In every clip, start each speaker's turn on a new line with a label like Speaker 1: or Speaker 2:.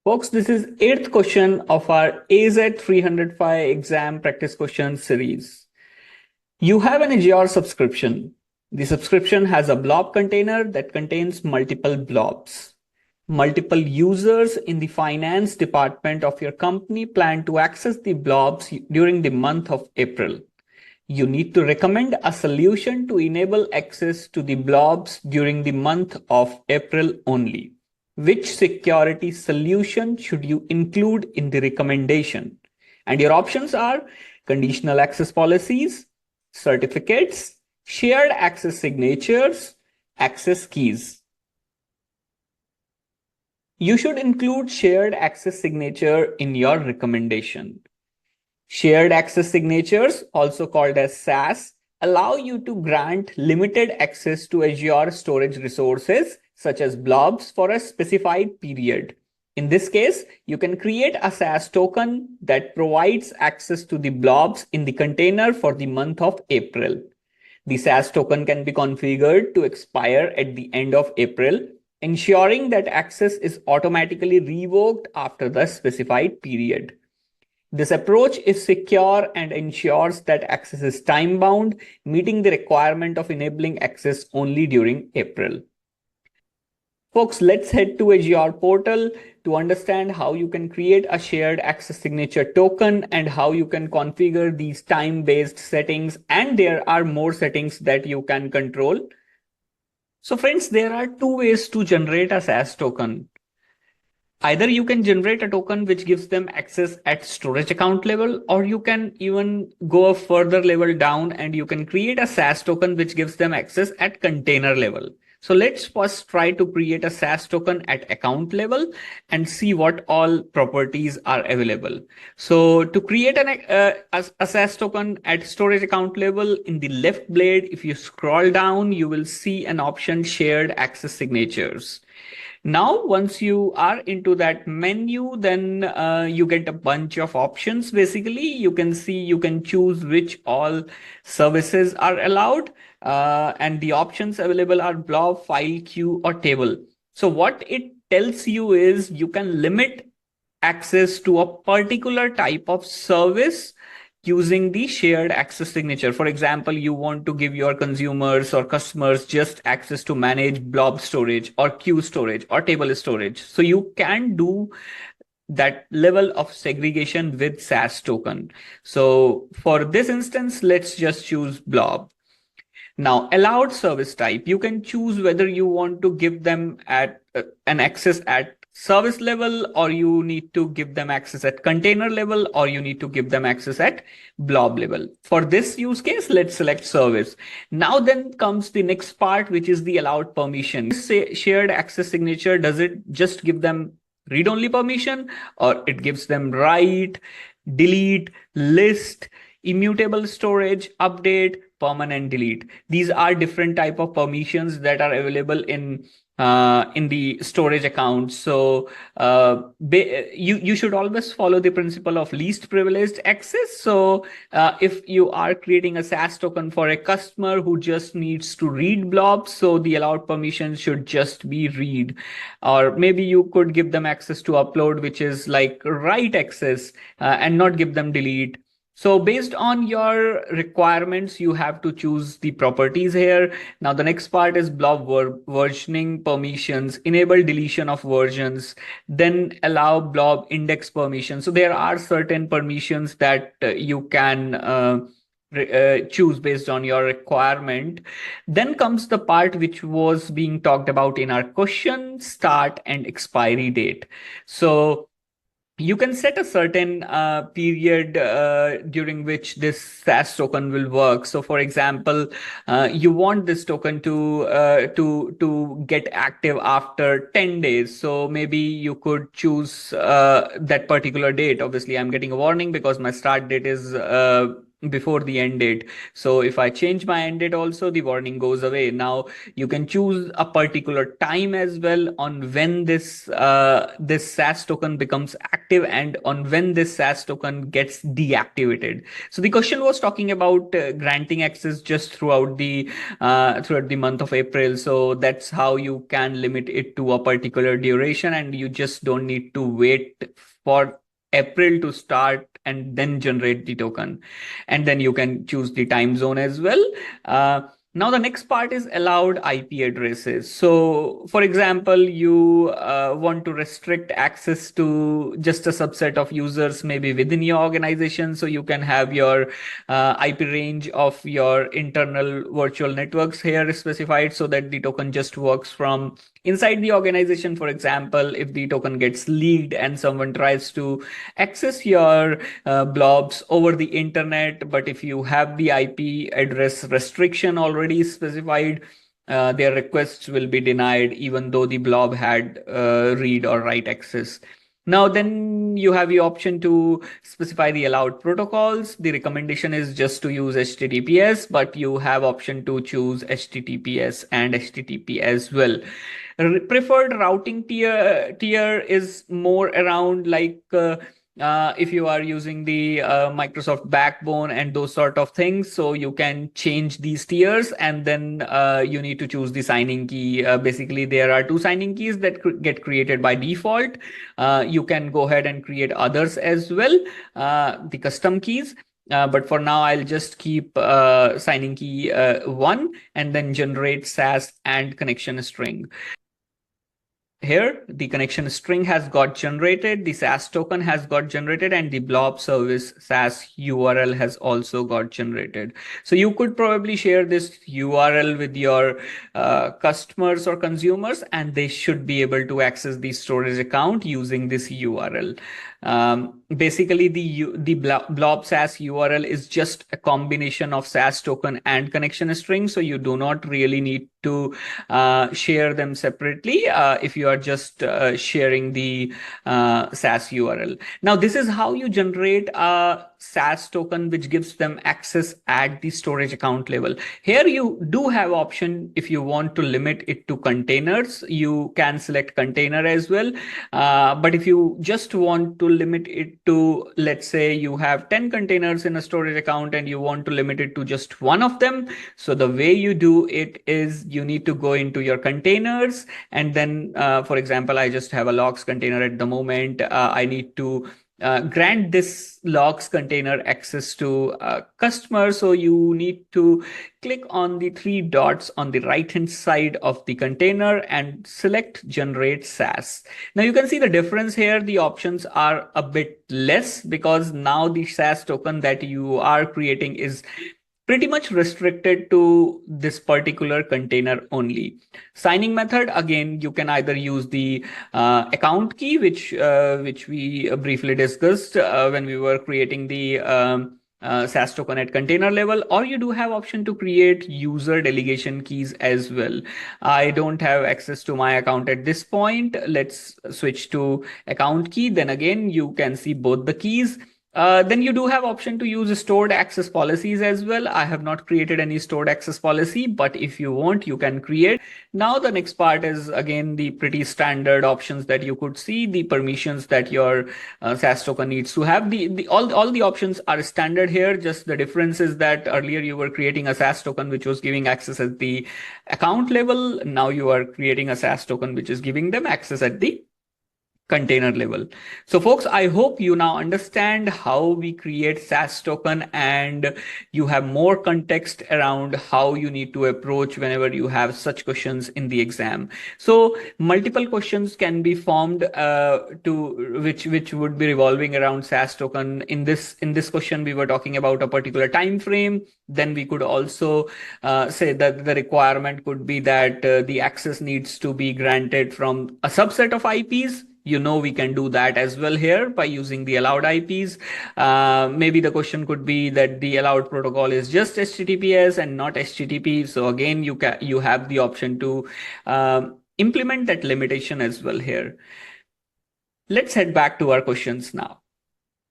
Speaker 1: Folks, this is 8th question of our AZ-305 exam practice question series. You have an Azure subscription. The subscription has a blob container that contains multiple blobs. Multiple users in the finance department of your company plan to access the blobs during the month of April. You need to recommend a solution to enable access to the blobs during the month of April only. Which security solution should you include in the recommendation? And your options are conditional access policies, certificates, shared access signatures, access keys. You should include shared access signature in your recommendation. Shared access signatures, also called as SAS, allow you to grant limited access to Azure storage resources such as blobs for a specified period. In this case, you can create a SAS token that provides access to the blobs in the container for the month of April. The SAS token can be configured to expire at the end of April, ensuring that access is automatically revoked after the specified period. This approach is secure and ensures that access is time-bound, meeting the requirement of enabling access only during April. Folks, let's head to Azure portal to understand how you can create a shared access signature token and how you can configure these time-based settings. And there are more settings that you can control. So friends, there are two ways to generate a SAS token. Either you can generate a token which gives them access at storage account level, or you can even go a further level down and you can create a SAS token which gives them access at container level. So let's first try to create a SAS token at account level and see what all properties are available. So to create a SAS token at storage account level, in the left blade, if you scroll down, you will see an option shared access signatures. Now, once you are into that menu, then you get a bunch of options. Basically, you can see you can choose which all services are allowed. And the options available are blob, file, queue, or table. So what it tells you is you can limit access to a particular type of service using the shared access signature. For example, you want to give your consumers or customers just access to manage blob storage or queue storage or table storage. So you can do that level of segregation with SAS token. So for this instance, let's just choose blob. Now, allowed service type, you can choose whether you want to give them at an access at service level, or you need to give them access at container level, or you need to give them access at blob level. For this use case, let's select service. Now then comes the next part, which is the allowed permission. Say shared access signature, does it just give them read-only permission, or it gives them write, delete, list, immutable storage, update, permanent delete? These are different type of permissions that are available in the storage account. So you should always follow the principle of least privileged access. So if you are creating a SAS token for a customer who just needs to read blobs, so the allowed permission should just be read. Or maybe you could give them access to upload, which is like write access, and not give them delete. So based on your requirements, you have to choose the properties here. Now, the next part is blob versioning permissions, enable deletion of versions, then allow blob index permission. So there are certain permissions that you can choose based on your requirement. Then comes the part which was being talked about in our question, start and expiry date. So you can set a certain period during which this SAS token will work. So, for example, you want this token to get active after 10 days. So maybe you could choose that particular date. Obviously, I'm getting a warning because my start date is before the end date. So if I change my end date also, the warning goes away. Now you can choose a particular time as well on when this SaaS token becomes active and on when this SaaS token gets deactivated. So the question was talking about granting access just throughout the month of April. So that's how you can limit it to a particular duration, and you just don't need to wait for April to start and then generate the token. And then you can choose the time zone as well. Now the next part is allowed IP addresses. So for example, you want to restrict access to just a subset of users maybe within your organization. So you can have your IP range of your internal virtual networks here specified so that the token just works from inside the organization. For example, if the token gets leaked and someone tries to access your blobs over the internet, but if you have the IP address restriction already specified, their requests will be denied even though the blob had read or write access. Now, then you have the option to specify the allowed protocols. The recommendation is just to use HTTPS, but you have option to choose HTTPS and HTTP as well. Preferred routing tier is more around like if you are using the Microsoft backbone and those sort of things. So you can change these tiers, and then you need to choose the signing key. Basically, there are two signing keys that get created by default. You can go ahead and create others as well, the custom keys. But for now, I'll just keep signing key 1 and then generate SaaS and connection string. Here, the connection string has got generated, the SaaS token has got generated, and the blob service SaaS URL has also got generated. So you could probably share this URL with your customers or consumers, and they should be able to access the storage account using this URL. Basically, the blob SaaS URL is just a combination of SaaS token and connection string, so you do not really need to share them separately if you are just sharing the SaaS URL. Now, this is how you generate a SaaS token which gives them access at the storage account level. Here you do have option if you want to limit it to containers, you can select container as well. But if you just want to limit it to, let's say you have 10 containers in a storage account and you want to limit it to just one of them. So the way you do it is you need to go into your containers, and then, for example, I just have a logs container at the moment. I need to grant this logs container access to customers. So you need to click on the three dots on the right hand side of the container and select generate SaaS. Now you can see the difference here. The options are a bit less because now the SaaS token that you are creating is pretty much restricted to this particular container only. Signing method, again, you can either use the account key, which we briefly discussed when we were creating the SaaS token at container level, or you do have option to create user delegation keys as well. I don't have access to my account at this point. Let's switch to account key. Then again, you can see both the keys. Then you do have option to use stored access policies as well. I have not created any stored access policy, but if you want, you can create. Now the next part is again the pretty standard options that you could see, the permissions that your SaaS token needs to have. All the options are standard here. Just the difference is that earlier you were creating a SaaS token which was giving access at the account level. Now you are creating a SaaS token which is giving them access at the container level. So folks, I hope you now understand how we create SaaS token, and you have more context around how you need to approach whenever you have such questions in the exam. So multiple questions can be formed to which would be revolving around SaaS token. In this question, we were talking about a particular time frame. Then we could also say that the requirement could be that the access needs to be granted from a subset of IPs. We can do that as well here by using the allowed IPs. Maybe the question could be that the allowed protocol is just HTTPS and not HTTP. So again, you have the option to implement that limitation as well here. Let's head back to our questions now.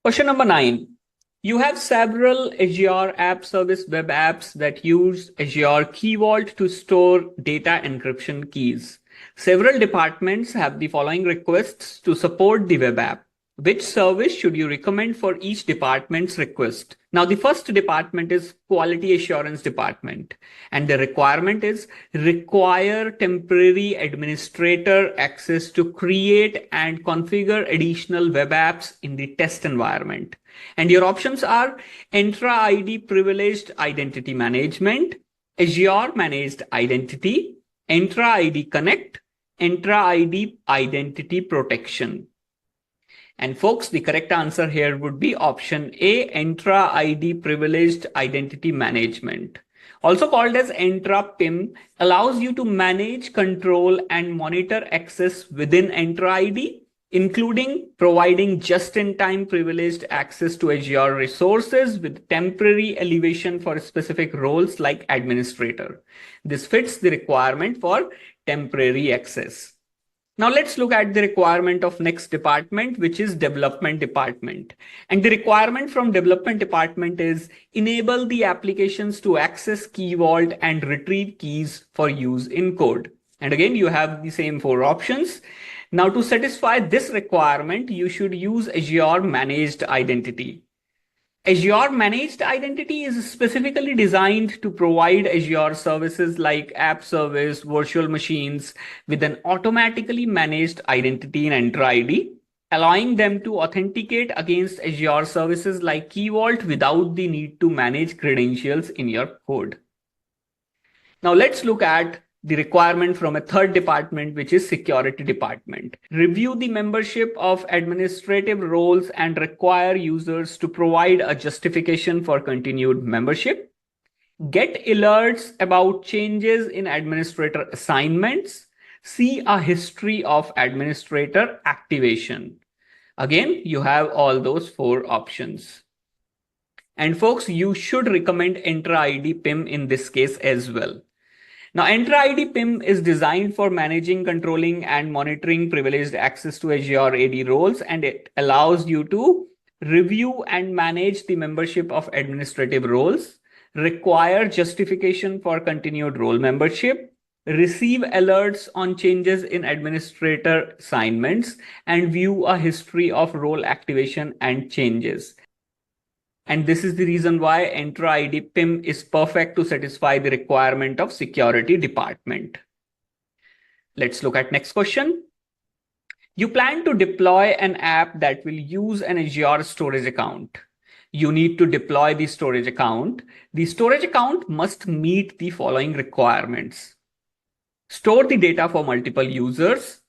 Speaker 1: Question number 9. You have several Azure App Service web apps that use Azure Key Vault to store data encryption keys. Several departments have the following requests to support the web app. Which service should you recommend for each department's request? Now, the first department is Quality Assurance Department, and the requirement is require temporary administrator access to create and configure additional web apps in the test environment. And your options are Entra ID Privileged Identity Management, Azure Managed Identity, Entra ID Connect, Entra ID Identity Protection. And folks, the correct answer here would be option A, Entra ID Privileged Identity Management. Also called as Entra PIM, allows you to manage, control, and monitor access within Entra ID, including providing just-in-time privileged access to Azure resources with temporary elevation for specific roles like administrator. This fits the requirement for temporary access. Now let's look at the requirement of next department, which is development department. And the requirement from development department is enable the applications to access Key Vault and retrieve keys for use in code. And again, you have the same four options. Now to satisfy this requirement, you should use Azure Managed Identity. Azure Managed Identity is specifically designed to provide Azure services like App Service, virtual machines with an automatically managed identity in Entra ID, allowing them to authenticate against Azure services like Key Vault without the need to manage credentials in your code. Now let's look at the requirement from a third department, which is security department. Review the membership of administrative roles and require users to provide a justification for continued membership. Get alerts about changes in administrator assignments. See a history of administrator activation. Again, you have all those four options. And folks, you should recommend Entra ID PIM in this case as well. Now, Entra ID PIM is designed for managing, controlling, and monitoring privileged access to Azure AD roles, and it allows you to review and manage the membership of administrative roles, require justification for continued role membership, receive alerts on changes in administrator assignments, and view a history of role activation and changes. And this is the reason why Entra ID PIM is perfect to satisfy the requirement of security department. Let's look at next question. You plan to deploy an app that will use an Azure storage account. You need to deploy the storage account. The storage account must meet the following requirements. Store the data for multiple users.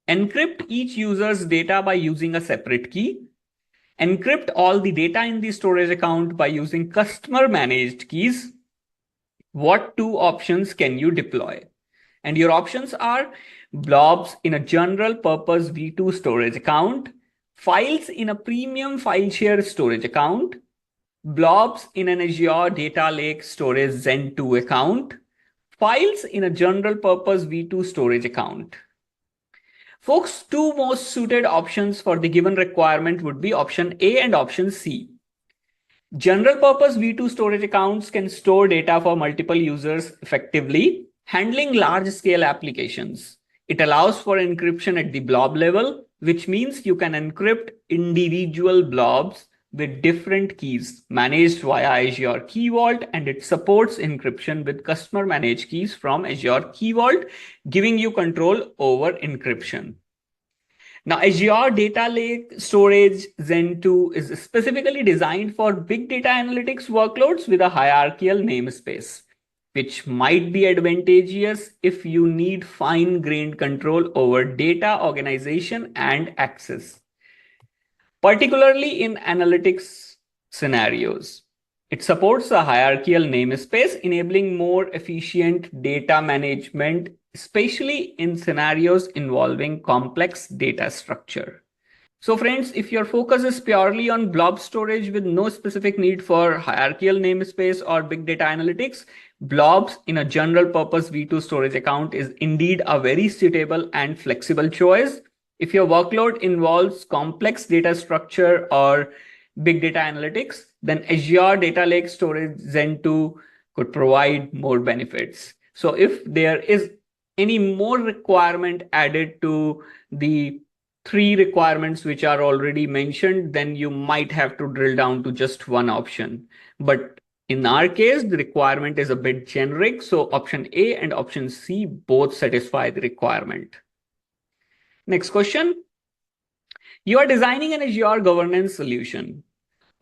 Speaker 1: Encrypt each user's data by using a separate key. Encrypt all the data in the storage account by using customer managed keys. What two options can you deploy? And your options are blobs in a general purpose V2 storage account, files in a premium file share storage account, blobs in an Azure Data Lake Storage Zen 2 account, files in a general purpose V2 storage account. Folks, two most suited options for the given requirement would be option A and option C. General purpose V2 storage accounts can store data for multiple users effectively, handling large scale applications. It allows for encryption at the blob level, which means you can encrypt individual blobs with different keys managed via Azure Key Vault, and it supports encryption with customer managed keys from Azure Key Vault, giving you control over encryption. Now, Azure Data Lake Storage Zen 2 is specifically designed for big data analytics workloads with a hierarchical namespace, which might be advantageous if you need fine-grained control over data organization and access, particularly in analytics scenarios. It supports a hierarchical namespace, enabling more efficient data management, especially in scenarios involving complex data structure. So friends, if your focus is purely on blob storage with no specific need for hierarchical namespace or big data analytics, blobs in a general purpose V2 storage account is indeed a very suitable and flexible choice. If your workload involves complex data structure or big data analytics, then Azure Data Lake Storage Zen 2 could provide more benefits. So if there is any more requirement added to the three requirements which are already mentioned, then you might have to drill down to just one option. But in our case, the requirement is a bit generic. So option A and option C both satisfy the requirement. Next question. You are designing an Azure governance solution.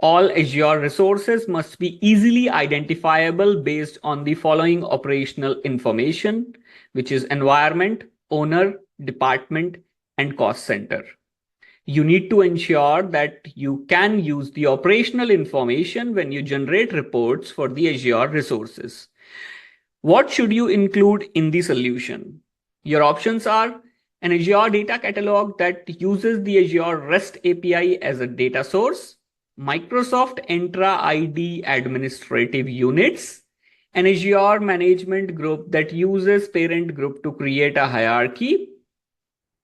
Speaker 1: All Azure resources must be easily identifiable based on the following operational information, which is environment, owner, department, and cost center. You need to ensure that you can use the operational information when you generate reports for the Azure resources. What should you include in the solution? Your options are an Azure data catalog that uses the Azure REST API as a data source, Microsoft Entra ID administrative units, an Azure management group that uses parent group to create a hierarchy,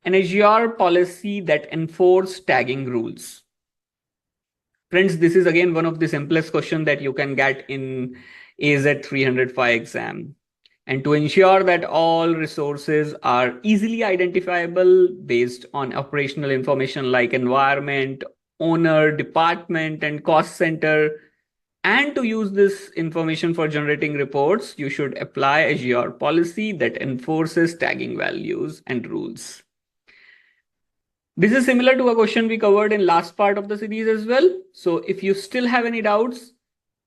Speaker 1: an Azure policy that enforces tagging rules. Friends, this is again one of the simplest questions that you can get in AZ-305 exam. And to ensure that all resources are easily identifiable based on operational information like environment, owner, department, and cost center, and to use this information for generating reports, you should apply Azure policy that enforces tagging values and rules. This is similar to a question we covered in last part of the series as well. So if you still have any doubts,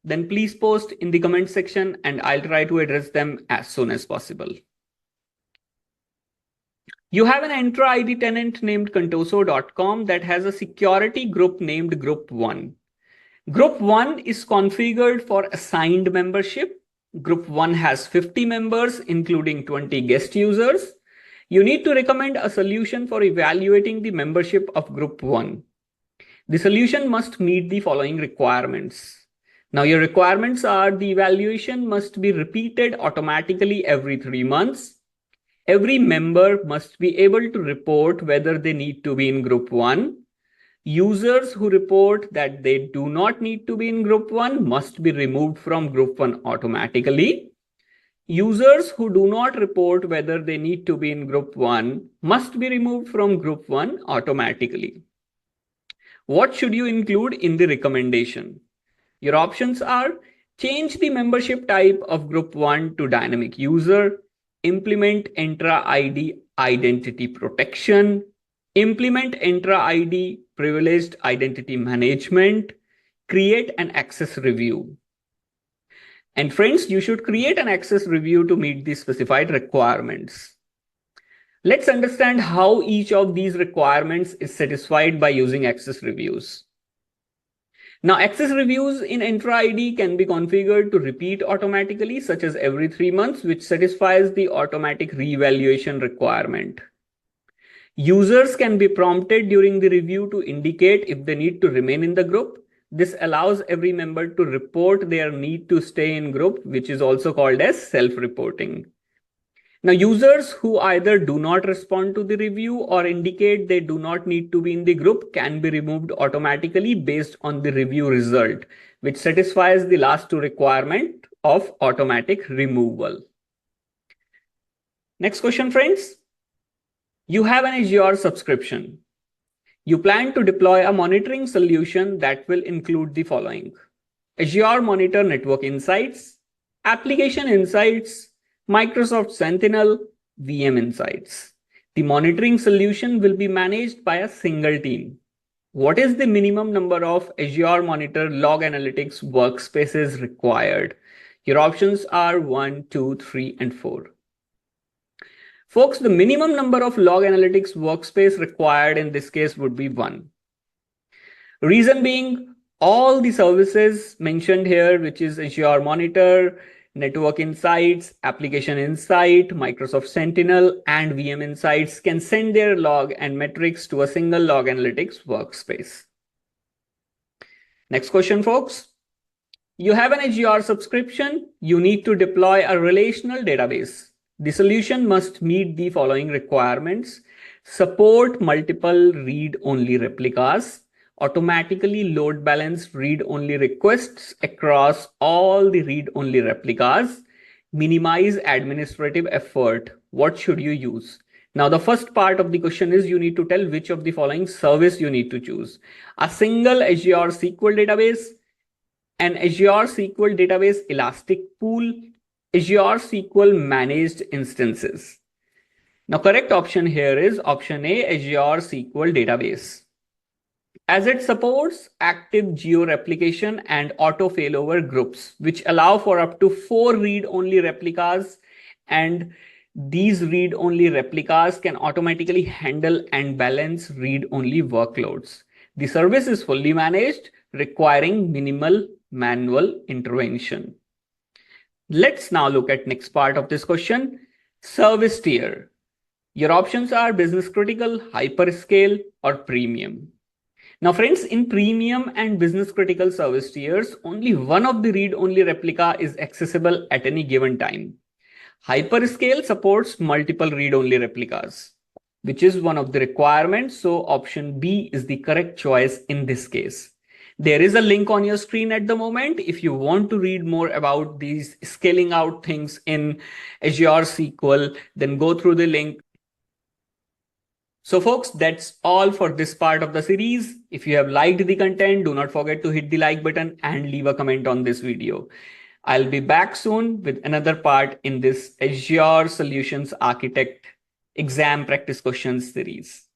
Speaker 1: then please post in the comment section and I'll try to address them as soon as possible. You have an Entra ID tenant named contoso.com that has a security group named Group 1. Group 1 is configured for assigned membership. Group 1 has 50 members, including 20 guest users. You need to recommend a solution for evaluating the membership of Group 1. The solution must meet the following requirements. Now, your requirements are the evaluation must be repeated automatically every 3 months. Every member must be able to report whether they need to be in Group 1. Users who report that they do not need to be in Group 1 must be removed from Group 1 automatically. Users who do not report whether they need to be in Group 1 must be removed from Group 1 automatically. What should you include in the recommendation? Your options are change the membership type of Group 1 to dynamic user, implement Entra ID identity protection, implement Entra ID privileged identity management, create an access review. And friends, you should create an access review to meet the specified requirements. Let's understand how each of these requirements is satisfied by using access reviews. Now, access reviews in Entra ID can be configured to repeat automatically, such as every 3 months, which satisfies the automatic reevaluation requirement. Users can be prompted during the review to indicate if they need to remain in the group. This allows every member to report their need to stay in group, which is also called as self-reporting. Now, users who either do not respond to the review or indicate they do not need to be in the group can be removed automatically based on the review result, which satisfies the last two requirements of automatic removal. Next question, friends. You have an Azure subscription. You plan to deploy a monitoring solution that will include the following: Azure Monitor Network Insights, Application Insights, Microsoft Sentinel, VM Insights. The monitoring solution will be managed by a single team. What is the minimum number of Azure Monitor Log Analytics workspaces required? Your options are 1, 2, 3, and 4. Folks, the minimum number of log analytics workspace required in this case would be 1. Reason being, all the services mentioned here, which is Azure Monitor, Network Insights, Application Insight, Microsoft Sentinel, and VM Insights can send their log and metrics to a single log analytics workspace. Next question, folks. You have an Azure subscription. You need to deploy a relational database. The solution must meet the following requirements: support multiple read-only replicas, automatically load balance read-only requests across all the read-only replicas, minimize administrative effort. What should you use? Now, the first part of the question is you need to tell which of the following service you need to choose. A single Azure SQL database, an Azure SQL database elastic pool, Azure SQL managed instances. Now, correct option here is option A, Azure SQL database, as it supports active geo-replication and auto failover groups, which allow for up to 4 read-only replicas, and these read-only replicas can automatically handle and balance read-only workloads. The service is fully managed, requiring minimal manual intervention. Let's now look at next part of this question, service tier. Your options are business critical, hyperscale, or premium. Now, friends, in premium and business critical service tiers, only one of the read-only replica is accessible at any given time. Hyperscale supports multiple read-only replicas, which is one of the requirements. So option B is the correct choice in this case. There is a link on your screen at the moment. If you want to read more about these scaling out things in Azure SQL, then go through the link. So folks, that's all for this part of the series. If you have liked the content, do not forget to hit the like button and leave a comment on this video. I'll be back soon with another part in this Azure Solutions Architect exam practice questions series.